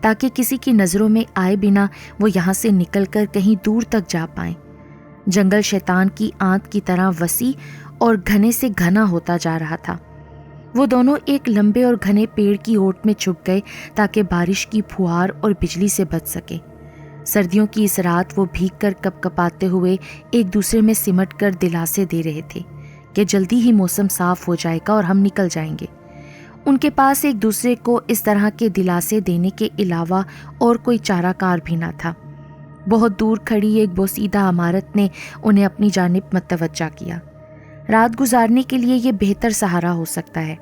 تاکہ کسی کی نظروں میں آئے بنا وہ یہاں سے نکل کر کہیں دور تک جا پائیں۔ جنگل شیطان کی آنت کی طرح وسیع اور گھنے سے گھنا ہوتا جا رہا تھا۔ وہ دونوں ایک لمبے اور گھنے پیڑ کی اوٹ میں چھپ گئے تاکہ بارش کی پھوار اور بجلی سے بچ سکے۔ سردیوں کی اس رات وہ بھیگ کر کپ کپاتے ہوئے ایک دوسرے میں سمٹ کر دلاسے دے رہے تھے کہ جلدی ہی موسم صاف ہو جائے گا اور ہم نکل جائیں گے۔ ان کے پاس ایک دوسرے کو اس طرح کے دلاسے دینے کے علاوہ اور کوئی چارہ کار بھی نہ تھا۔ بہت دور کھڑی ایک بوسیدہ عمارت نے انہیں اپنی جانب متوجہ کیا۔ رات گزارنے کے لیے یہ بہتر سہارا ہو سکتا ہے۔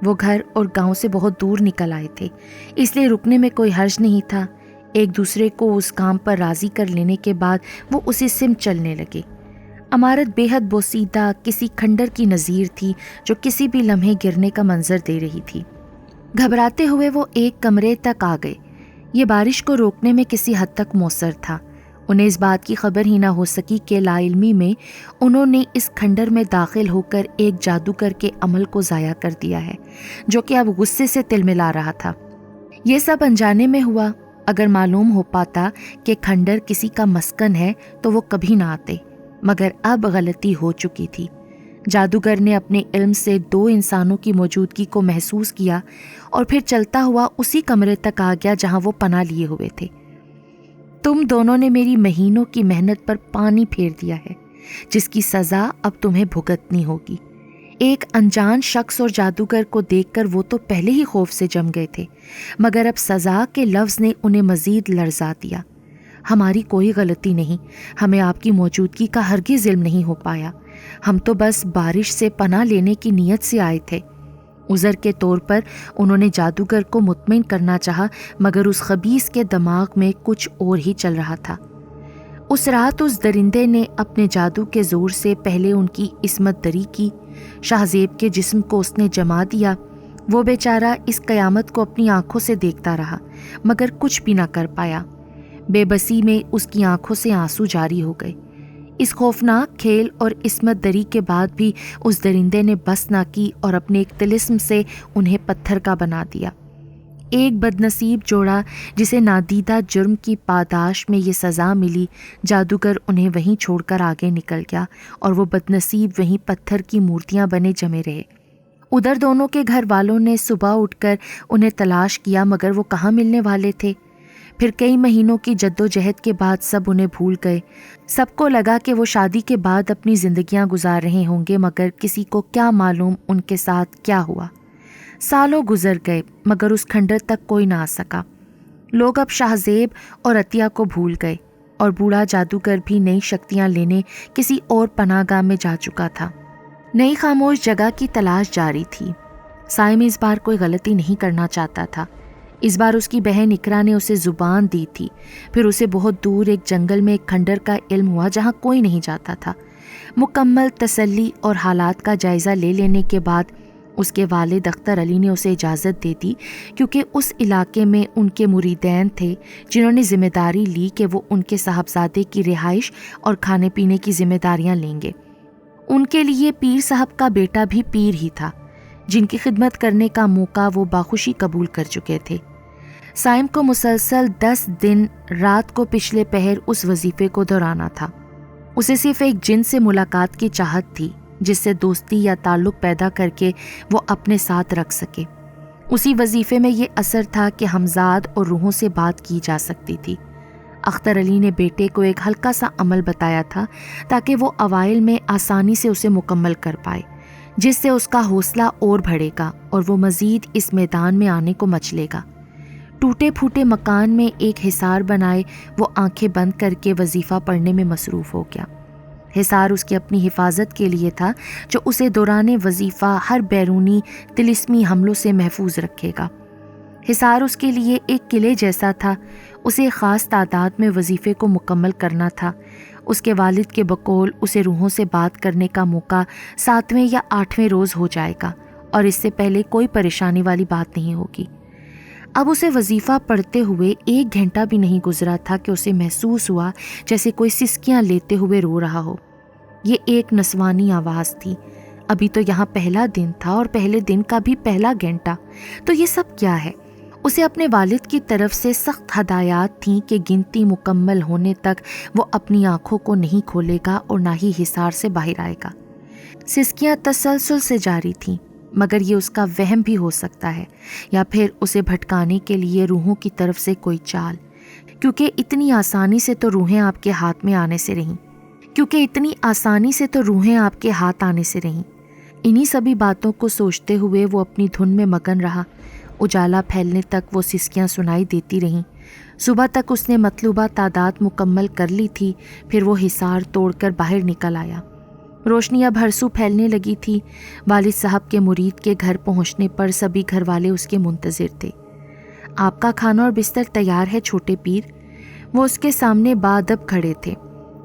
وہ گھر اور گاؤں سے بہت دور نکل آئے تھے، اس لیے رکنے میں کوئی حرج نہیں تھا۔ ایک دوسرے کو اس کام پر راضی کر لینے کے بعد وہ اسی سمت چلنے لگے۔ عمارت بے حد بوسیدہ کسی کھنڈر کی نظیر تھی جو کسی بھی لمحے گرنے کا منظر دے رہی تھی۔ گھبراتے ہوئے وہ ایک کمرے تک آ گئے۔ یہ بارش کو روکنے میں کسی حد تک مؤثر تھا۔ انہیں اس بات کی خبر ہی نہ ہو سکی کہ لا علمی میں انہوں نے اس کھنڈر میں داخل ہو کر ایک جادوگر کے عمل کو ضائع کر دیا ہے، جو کہ اب غصے سے تلملا رہا تھا۔ یہ سب انجانے میں ہوا۔ اگر معلوم ہو پاتا کہ کھنڈر کسی کا مسکن ہے تو وہ کبھی نہ آتے، مگر اب غلطی ہو چکی تھی۔ جادوگر نے اپنے علم سے دو انسانوں کی موجودگی کو محسوس کیا اور پھر چلتا ہوا اسی کمرے تک آ گیا جہاں وہ پناہ لیے ہوئے تھے۔ تم دونوں نے میری مہینوں کی محنت پر پانی پھیر دیا ہے، جس کی سزا اب تمہیں بھگتنی ہوگی۔ ایک انجان شخص اور جادوگر کو دیکھ کر وہ تو پہلے ہی خوف سے جم گئے تھے، مگر اب سزا کے لفظ نے انہیں مزید لرزا دیا۔ ہماری کوئی غلطی نہیں، ہمیں آپ کی موجودگی کا ہرگز علم نہیں ہو پایا، ہم تو بس بارش سے پناہ لینے کی نیت سے آئے تھے۔ عذر کے طور پر انہوں نے جادوگر کو مطمئن کرنا چاہا، مگر اس خبیث کے دماغ میں کچھ اور ہی چل رہا تھا۔ اس رات اس درندے نے اپنے جادو کے زور سے پہلے ان کی عصمت دری کی۔ شاہزیب کے جسم کو اس نے جما دیا۔ وہ بیچارہ اس قیامت کو اپنی آنکھوں سے دیکھتا رہا، مگر کچھ بھی نہ کر پایا۔ بے بسی میں اس کی آنکھوں سے آنسو جاری ہو گئے۔ اس خوفناک کھیل اور عصمت دری کے بعد بھی اس درندے نے بس نہ کی اور اپنے ایک طلسم سے انہیں پتھر کا بنا دیا۔ ایک بدنصیب جوڑا جسے نادیدہ جرم کی پاداش میں یہ سزا ملی، جادوگر انہیں وہیں چھوڑ کر آگے نکل گیا اور وہ بدنصیب وہیں پتھر کی مورتیاں بنے جمے رہے۔ ادھر دونوں کے گھر والوں نے صبح اٹھ کر انہیں تلاش کیا، مگر وہ کہاں ملنے والے تھے۔ پھر کئی مہینوں کی جدوجہد کے بعد سب انہیں بھول گئے۔ سب کو لگا کہ وہ شادی کے بعد اپنی زندگیاں گزار رہے ہوں گے، مگر کسی کو کیا معلوم ان کے ساتھ کیا ہوا۔ سالوں گزر گئے، مگر اس کھنڈر تک کوئی نہ آ سکا۔ لوگ اب شاہزیب اور عطیہ کو بھول گئے، اور بوڑھا جادوگر بھی نئی شکتیاں لینے کسی اور پناہ گاہ میں جا چکا تھا۔ نئی خاموش جگہ کی تلاش جاری تھی۔ سائم اس بار کوئی غلطی نہیں کرنا چاہتا تھا۔ اس بار اس کی بہن اقرا نے اسے زبان دی تھی۔ پھر اسے بہت دور ایک جنگل میں ایک کھنڈر کا علم ہوا جہاں کوئی نہیں جاتا تھا۔ مکمل تسلی اور حالات کا جائزہ لے لینے کے بعد اس کے والد اختر علی نے اسے اجازت دے دی، کیونکہ اس علاقے میں ان کے مریدین تھے جنہوں نے ذمہ داری لی کہ وہ ان کے صاحبزادے کی رہائش اور کھانے پینے کی ذمہ داریاں لیں گے۔ ان کے لیے پیر صاحب کا بیٹا بھی پیر ہی تھا، جن کی خدمت کرنے کا موقع وہ باخوشی قبول کر چکے تھے۔ سائم کو مسلسل 10 دن رات کو پچھلے پہر اس وظیفے کو دہرانا تھا۔ اسے صرف ایک جن سے ملاقات کی چاہت تھی جس سے دوستی یا تعلق پیدا کر کے وہ اپنے ساتھ رکھ سکے۔ اسی وظیفے میں یہ اثر تھا کہ ہمزاد اور روحوں سے بات کی جا سکتی تھی۔ اختر علی نے بیٹے کو ایک ہلکا سا عمل بتایا تھا تاکہ وہ اوائل میں آسانی سے اسے مکمل کر پائے، جس سے اس کا حوصلہ اور بڑھے گا اور وہ مزید اس میدان میں آنے کو مچلے گا۔ ٹوٹے پھوٹے مکان میں ایک حصار بنائے وہ آنکھیں بند کر کے وظیفہ پڑھنے میں مصروف ہو گیا۔ حصار اس کی اپنی حفاظت کے لیے تھا جو اسے دوران وظیفہ ہر بیرونی طلسمی حملوں سے محفوظ رکھے گا۔ حصار اس کے لیے ایک قلعے جیسا تھا۔ اسے خاص تعداد میں وظیفے کو مکمل کرنا تھا۔ اس کے والد کے بقول اسے روحوں سے بات کرنے کا موقع 7ویں یا 8ویں روز ہو جائے گا، اور اس سے پہلے کوئی پریشانی والی بات نہیں ہوگی۔ اب اسے وظیفہ پڑھتے ہوئے 1 گھنٹہ بھی نہیں گزرا تھا کہ اسے محسوس ہوا جیسے کوئی سسکیاں لیتے ہوئے رو رہا ہو۔ یہ ایک نسوانی آواز تھی۔ ابھی تو یہاں پہلا دن تھا اور پہلے دن کا بھی پہلا گھنٹہ، تو یہ سب کیا ہے؟ اسے اپنے والد کی طرف سے سخت ہدایات تھیں کہ گنتی مکمل ہونے تک وہ اپنی آنکھوں کو نہیں کھولے گا اور نہ ہی حصار سے باہر آئے گا۔ سسکیاں تسلسل سے جاری تھیں، مگر یہ اس کا وہم بھی ہو سکتا ہے یا پھر اسے بھٹکانے کے لیے روحوں کی طرف سے کوئی چال، کیونکہ اتنی آسانی سے تو روحیں آپ کے ہاتھ آنے سے رہیں۔ انہی سبھی باتوں کو سوچتے ہوئے وہ اپنی دھن میں مگن رہا۔ اجالا پھیلنے تک وہ سسکیاں سنائی دیتی رہیں۔ صبح تک اس نے مطلوبہ تعداد مکمل کر لی تھی، پھر وہ حصار توڑ کر باہر نکل آیا۔ روشنی اب ہرسو پھیلنے لگی تھی۔ والد صاحب کے مرید کے گھر پہنچنے پر سبھی گھر والے اس کے منتظر تھے۔ آپ کا کھانا اور بستر تیار ہے چھوٹے پیر؟ وہ اس کے سامنے بادب کھڑے تھے۔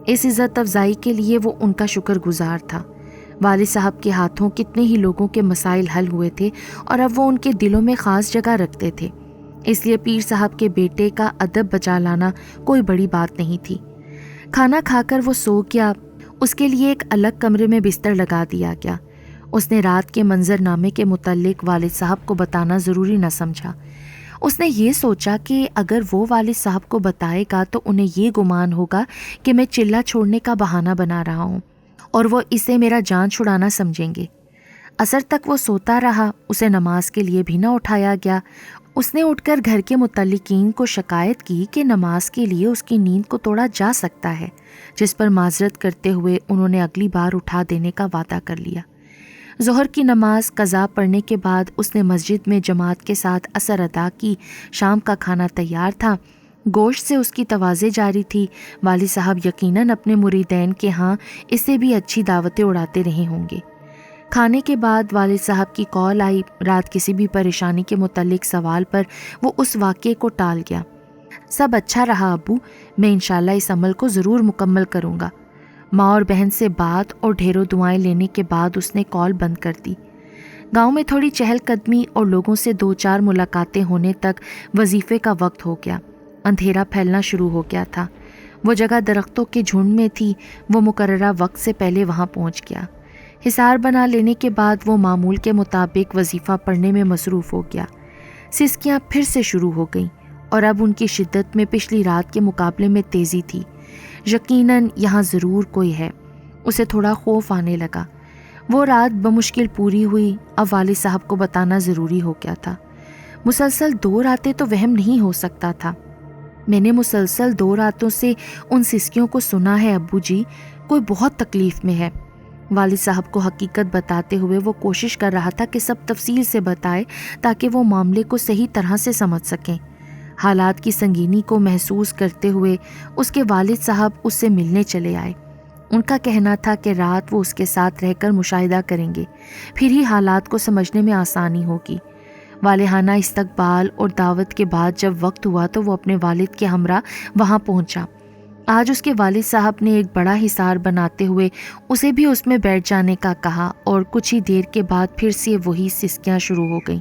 اس عزت افزائی کے لیے وہ ان کا شکر گزار تھا۔ والد صاحب کے ہاتھوں کتنے ہی لوگوں کے مسائل حل ہوئے تھے اور اب وہ ان کے دلوں میں خاص جگہ رکھتے تھے، اس لیے پیر صاحب کے بیٹے کا ادب بچا لانا کوئی بڑی بات نہیں تھی۔ کھانا کھا کر وہ سو گیا۔ اس کے لیے ایک الگ کمرے میں بستر لگا دیا گیا۔ اس نے رات کے منظر نامے کے متعلق والد صاحب کو بتانا ضروری نہ سمجھا۔ اس نے یہ سوچا کہ اگر وہ والد صاحب کو بتائے گا تو انہیں یہ گمان ہوگا کہ میں چلہ چھوڑنے کا بہانہ بنا رہا ہوں اور وہ اسے میرا جان چھڑانا سمجھیں گے۔ عصر تک وہ سوتا رہا، اسے نماز کے لیے بھی نہ اٹھایا گیا۔ اس نے اٹھ کر گھر کے متعلقین کو شکایت کی کہ نماز کے لیے اس کی نیند کو توڑا جا سکتا ہے، جس پر معذرت کرتے ہوئے انہوں نے اگلی بار اٹھا دینے کا وعدہ کر لیا۔ ظہر کی نماز قضا پڑھنے کے بعد اس نے مسجد میں جماعت کے ساتھ عصر ادا کی۔ شام کا کھانا تیار تھا، گوشت سے اس کی توازے جاری تھی۔ والد صاحب یقیناً اپنے مریدین کے ہاں اس سے بھی اچھی دعوتیں اڑاتے رہے ہوں گے۔ کھانے کے بعد والد صاحب کی کال آئی۔ رات کسی بھی پریشانی کے متعلق سوال پر وہ اس واقعے کو ٹال گیا۔ سب اچھا رہا ابو، میں انشاءاللہ اس عمل کو ضرور مکمل کروں گا۔ ماں اور بہن سے بات اور ڈھیروں دعائیں لینے کے بعد اس نے کال بند کر دی۔ گاؤں میں تھوڑی چہل قدمی اور لوگوں سے 2-4 ملاقاتیں ہونے تک وظیفے کا وقت ہو گیا۔ اندھیرا پھیلنا شروع ہو گیا تھا۔ وہ جگہ درختوں کے جھنڈ میں تھی۔ وہ مقررہ وقت سے پہلے وہاں پہنچ گیا۔ حصار بنا لینے کے بعد وہ معمول کے مطابق وظیفہ پڑھنے میں مصروف ہو گیا۔ سسکیاں پھر سے شروع ہو گئیں اور اب ان کی شدت میں پچھلی رات کے مقابلے میں تیزی تھی۔ یقیناً یہاں ضرور کوئی ہے۔ اسے تھوڑا خوف آنے لگا۔ وہ رات بمشکل پوری ہوئی۔ اب والد صاحب کو بتانا ضروری ہو گیا تھا۔ مسلسل 2 راتیں تو وہم نہیں ہو سکتا تھا۔ میں نے مسلسل 2 راتوں سے ان سسکیوں کو سنا ہے ابو جی، کوئی بہت تکلیف میں ہے۔ والد صاحب کو حقیقت بتاتے ہوئے وہ کوشش کر رہا تھا کہ سب تفصیل سے بتائے تاکہ وہ معاملے کو صحیح طرح سے سمجھ سکیں۔ حالات کی سنگینی کو محسوس کرتے ہوئے اس کے والد صاحب اس سے ملنے چلے آئے۔ ان کا کہنا تھا کہ رات وہ اس کے ساتھ رہ کر مشاہدہ کریں گے، پھر ہی حالات کو سمجھنے میں آسانی ہوگی۔ والہانہ استقبال اور دعوت کے بعد جب وقت ہوا تو وہ اپنے والد کے ہمراہ وہاں پہنچا۔ آج اس کے والد صاحب نے ایک بڑا حصار بناتے ہوئے اسے بھی اس میں بیٹھ جانے کا کہا اور کچھ ہی دیر کے بعد پھر سے وہی سسکیاں شروع ہو گئیں۔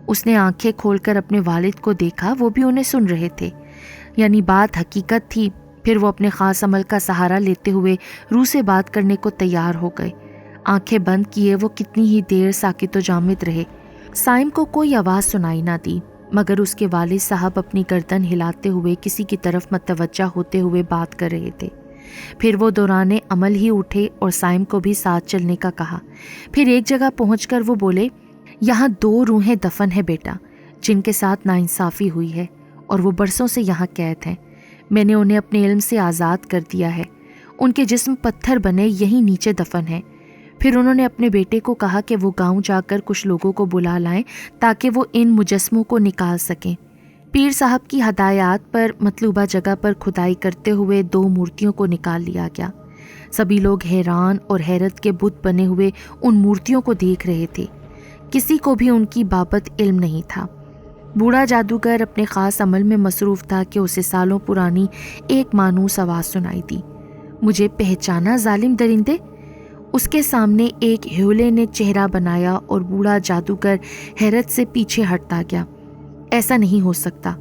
اس نے آنکھیں کھول کر اپنے والد کو دیکھا، وہ بھی انہیں سن رہے تھے، یعنی بات حقیقت تھی۔ پھر وہ اپنے خاص عمل کا سہارا لیتے ہوئے روح سے بات کرنے کو تیار ہو گئے۔ آنکھیں بند کیے وہ کتنی ہی دیر ساکت و جامد رہے۔ سائم کو کوئی آواز سنائی نہ دی، مگر اس کے والد صاحب اپنی گردن ہلاتے ہوئے کسی کی طرف متوجہ ہوتے ہوئے بات کر رہے تھے۔ پھر وہ دوران عمل ہی اٹھے اور سائم کو بھی ساتھ چلنے کا کہا۔ پھر ایک جگہ پہنچ کر وہ بولے، یہاں 2 روحیں دفن ہیں بیٹا، جن کے ساتھ ناانصافی ہوئی ہے اور وہ برسوں سے یہاں قید ہیں۔ میں نے انہیں اپنے علم سے آزاد کر دیا ہے۔ ان کے جسم پتھر بنے یہیں نیچے دفن ہیں۔ پھر انہوں نے اپنے بیٹے کو کہا کہ وہ گاؤں جا کر کچھ لوگوں کو بلا لائیں تاکہ وہ ان مجسموں کو نکال سکیں۔ پیر صاحب کی ہدایات پر مطلوبہ جگہ پر کھدائی کرتے ہوئے 2 مورتیوں کو نکال لیا گیا۔ سبھی لوگ حیران اور حیرت کے بت بنے ہوئے ان مورتیوں کو دیکھ رہے تھے۔ کسی کو بھی ان کی بابت علم نہیں تھا۔ بوڑھا جادوگر اپنے خاص عمل میں مصروف تھا کہ اسے سالوں پرانی ایک مانوس آواز سنائی دی۔ مجھے پہچانا ظالم درندے؟ اس کے سامنے ایک ہیولے نے چہرہ بنایا اور بوڑھا جادوگر حیرت سے پیچھے ہٹتا گیا۔ ایسا نہیں ہو سکتا،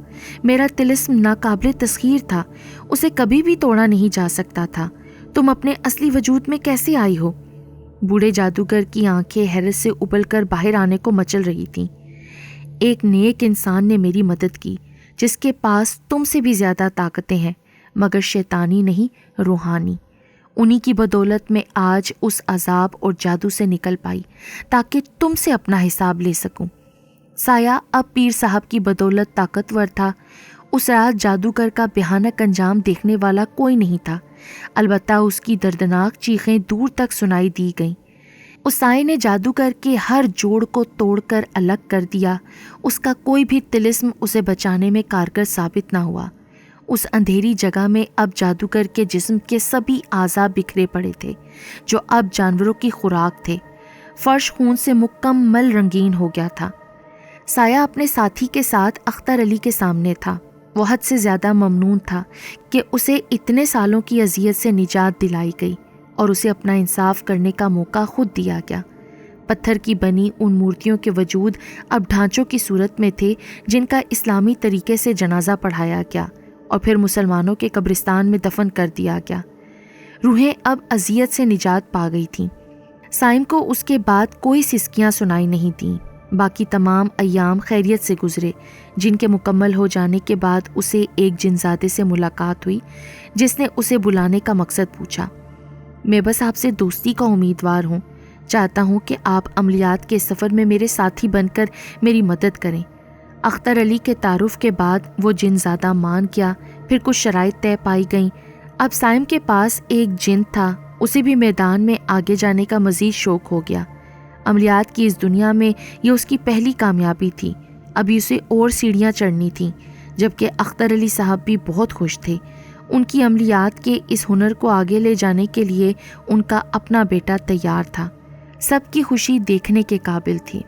میرا طلسم ناقابل تسخیر تھا، اسے کبھی بھی توڑا نہیں جا سکتا تھا۔ تم اپنے اصلی وجود میں کیسے آئی ہو؟ بوڑھے جادوگر کی آنکھیں حیرت سے ابل کر باہر آنے کو مچل رہی تھیں۔ ایک نیک انسان نے میری مدد کی جس کے پاس تم سے بھی زیادہ طاقتیں ہیں، مگر شیطانی نہیں، روحانی۔ انہی کی بدولت میں آج اس عذاب اور جادو سے نکل پائی تاکہ تم سے اپنا حساب لے سکوں۔ سایہ اب پیر صاحب کی بدولت طاقتور تھا۔ اس رات جادوگر کا بھیانک انجام دیکھنے والا کوئی نہیں تھا، البتہ اس کی دردناک چیخیں دور تک سنائی دی گئیں۔ اس سائے نے جادوگر کے ہر جوڑ کو توڑ کر الگ کر دیا۔ اس کا کوئی بھی طلسم اسے بچانے میں کارگر ثابت نہ ہوا۔ اس اندھیری جگہ میں اب جادوگر کے جسم کے سبھی اعضاء بکھرے پڑے تھے جو اب جانوروں کی خوراک تھے۔ فرش خون سے مکمل رنگین ہو گیا تھا۔ سایہ اپنے ساتھی کے ساتھ اختر علی کے سامنے تھا۔ وہ حد سے زیادہ ممنون تھا کہ اسے اتنے سالوں کی اذیت سے نجات دلائی گئی اور اسے اپنا انصاف کرنے کا موقع خود دیا گیا۔ پتھر کی بنی ان مورتیوں کے وجود اب ڈھانچوں کی صورت میں تھے جن کا اسلامی طریقے سے جنازہ پڑھایا گیا اور پھر مسلمانوں کے قبرستان میں دفن کر دیا گیا۔ روحیں اب اذیت سے نجات پا گئی تھیں۔ سائم کو اس کے بعد کوئی سسکیاں سنائی نہیں دیں۔ باقی تمام ایام خیریت سے گزرے، جن کے مکمل ہو جانے کے بعد اسے ایک جنزادے سے ملاقات ہوئی جس نے اسے بلانے کا مقصد پوچھا۔ میں بس آپ سے دوستی کا امیدوار ہوں، چاہتا ہوں کہ آپ عملیات کے سفر میں میرے ساتھی بن کر میری مدد کریں۔ اختر علی کے تعارف کے بعد وہ جن زادہ مان گیا۔ پھر کچھ شرائط طے پائی گئیں۔ اب سائم کے پاس ایک جن تھا، اسے بھی میدان میں آگے جانے کا مزید شوق ہو گیا۔ عملیات کی اس دنیا میں یہ اس کی پہلی کامیابی تھی۔ ابھی اسے اور سیڑھیاں چڑھنی تھیں، جبکہ اختر علی صاحب بھی بہت خوش تھے۔ ان کی عملیات کے اس ہنر کو آگے لے جانے کے لیے ان کا اپنا بیٹا تیار تھا۔ سب کی خوشی دیکھنے کے قابل تھی۔